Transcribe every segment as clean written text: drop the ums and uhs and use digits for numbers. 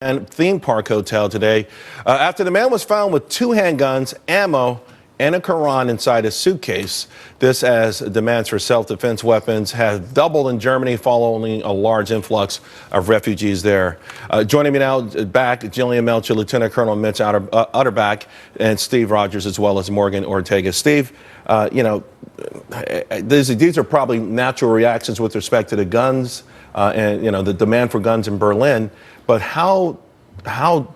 And theme park hotel today after the man was found with 2 handguns, ammo, and a Quran inside his suitcase. This as demands for self-defense weapons have doubled in Germany following a large influx of refugees there. Joining me now back, Jillian Melcher, Lieutenant Colonel Mitch Utterback, and Steve Rogers, as well as Morgan Ortega. Steve, these are probably natural reactions with respect to the guns and the demand for guns in Berlin. But how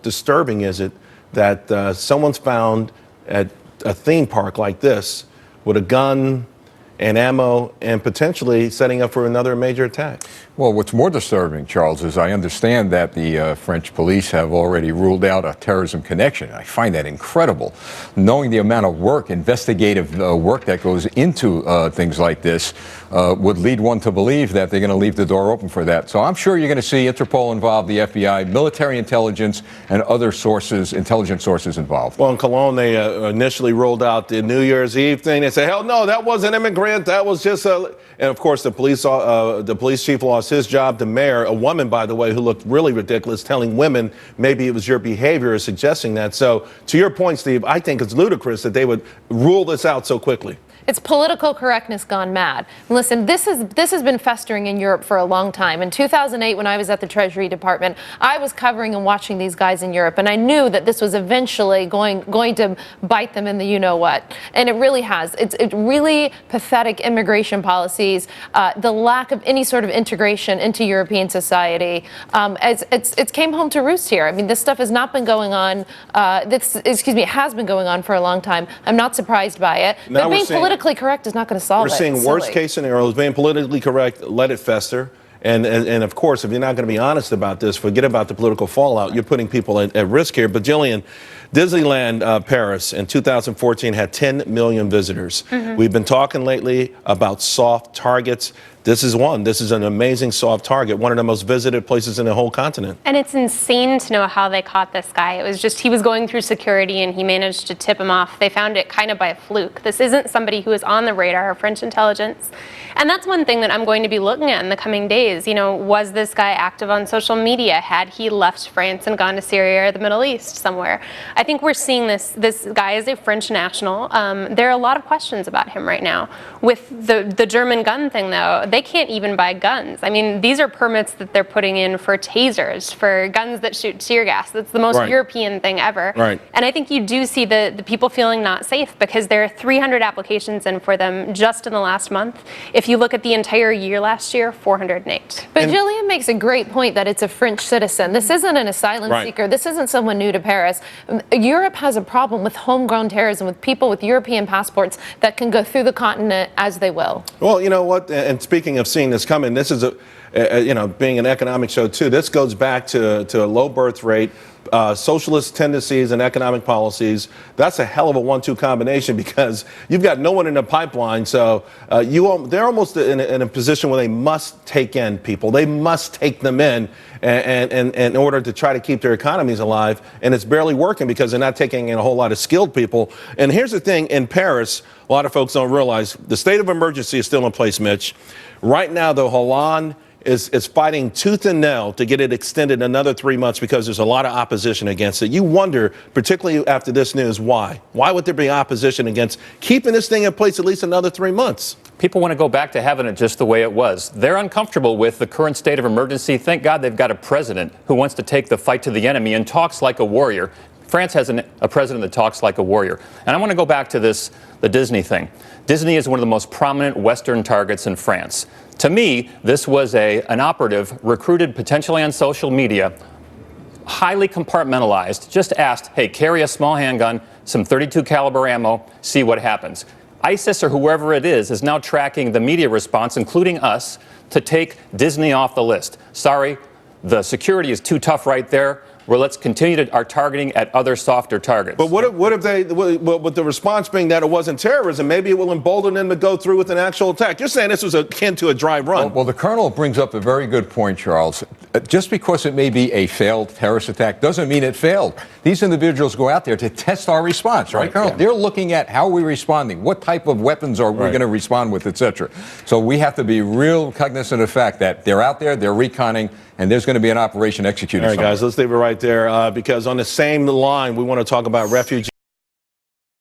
disturbing is it that someone's found at a theme park like this with a gun and ammo and potentially setting up for another major attack? Well, what's more disturbing, Charles, is I understand that the French police have already ruled out a terrorism connection. I find that incredible. Knowing the amount of work, investigative work that goes into things like this would lead one to believe that they're going to leave the door open for that. So I'm sure you're going to see Interpol involved, the FBI, military intelligence, and other sources, intelligence sources involved. Well, in Cologne, they initially rolled out the New Year's Eve thing. They say, hell no, that wasn't immigrant. That was just a... And of course, the police chief lost his job. The mayor, a woman, by the way, who looked really ridiculous, telling women maybe it was your behavior suggesting that. So to your point, Steve, I think it's ludicrous that they would rule this out so quickly. It's political correctness gone mad. Listen, this has been festering in Europe for a long time. In 2008, when I was at the Treasury Department, I was covering and watching these guys in Europe, and I knew that this was eventually going to bite them in the you-know-what. And it really has. It's really pathetic immigration policies, the lack of any sort of integration into European society. It's came home to roost here. I mean, this stuff has not been going on. It has been going on for a long time. I'm not surprised by it. Now but being politically correct is not going to solve it. We're seeing worst case scenarios. Being politically correct, let it fester. And of course, if you're not going to be honest about this, forget about the political fallout. You're putting people at risk here. But Jillian, Disneyland Paris in 2014 had 10 million visitors. We've been talking lately about soft targets. This is one. This is an amazing soft target, one of the most visited places in the whole continent. And it's insane to know how they caught this guy. It was just he was going through security and he managed to tip him off. They found it kind of by a fluke. This isn't somebody who is on the radar of French intelligence. And that's one thing that I'm going to be looking at in the coming days. You know, was this guy active on social media? Had he left France and gone to Syria or the Middle East somewhere? I think we're seeing this guy is a French national. There are a lot of questions about him right now. With the German gun thing, though, they can't even buy guns. I mean, these are permits that they're putting in for tasers, for guns that shoot tear gas. That's the most European thing ever. Right. And I think you do see the people feeling not safe because there are 300 applications in for them just in the last month. If you look at the entire year last year, 408. But Jillian makes a great point that it's a French citizen. This isn't an asylum seeker. This isn't someone new to Paris. Europe has a problem with homegrown terrorism, with people with European passports that can go through the continent as they will. Well, you know what? And speaking of seeing this coming, this is being an economic show too. This goes back to a low birth rate, socialist tendencies and economic policies. That's a hell of a 1-2 combination because you've got no one in the pipeline. So they're almost in a position where they must take in people. They must take them in in order to try to keep their economies alive. And it's barely working because they're not taking in a whole lot of skilled people. And here's the thing, in Paris, a lot of folks don't realize the state of emergency is still in place, Mitch. Right now, though, Hollande is fighting tooth and nail to get it extended another 3 months because there's a lot of opposition against it. You wonder, particularly after this news, why? Why would there be opposition against keeping this thing in place at least another 3 months? People want to go back to having it just the way it was. They're uncomfortable with the current state of emergency. Thank God they've got a president who wants to take the fight to the enemy and talks like a warrior. France has a president that talks like a warrior. And I want to go back to the Disney thing. Disney is one of the most prominent Western targets in France. To me, this was an operative recruited potentially on social media, highly compartmentalized, just asked, hey, carry a small handgun, some .32 caliber ammo, see what happens. ISIS or whoever it is now tracking the media response, including us, to take Disney off the list. Sorry, the security is too tough right there. Well, let's continue our targeting at other softer targets. But what if with the response being that it wasn't terrorism, maybe it will embolden them to go through with an actual attack? You're saying this was akin to a dry run. Well, the colonel brings up a very good point, Charles. just because it may be a failed terrorist attack doesn't mean it failed. These individuals go out there to test our response, right, Colonel? Yeah. They're looking at how we're responding, what type of weapons are we going to respond with, etc. So we have to be real cognizant of the fact that they're out there, they're reconning, and there's going to be an operation executed. All right, guys, let's leave it right there because on the same line, we want to talk about refugees.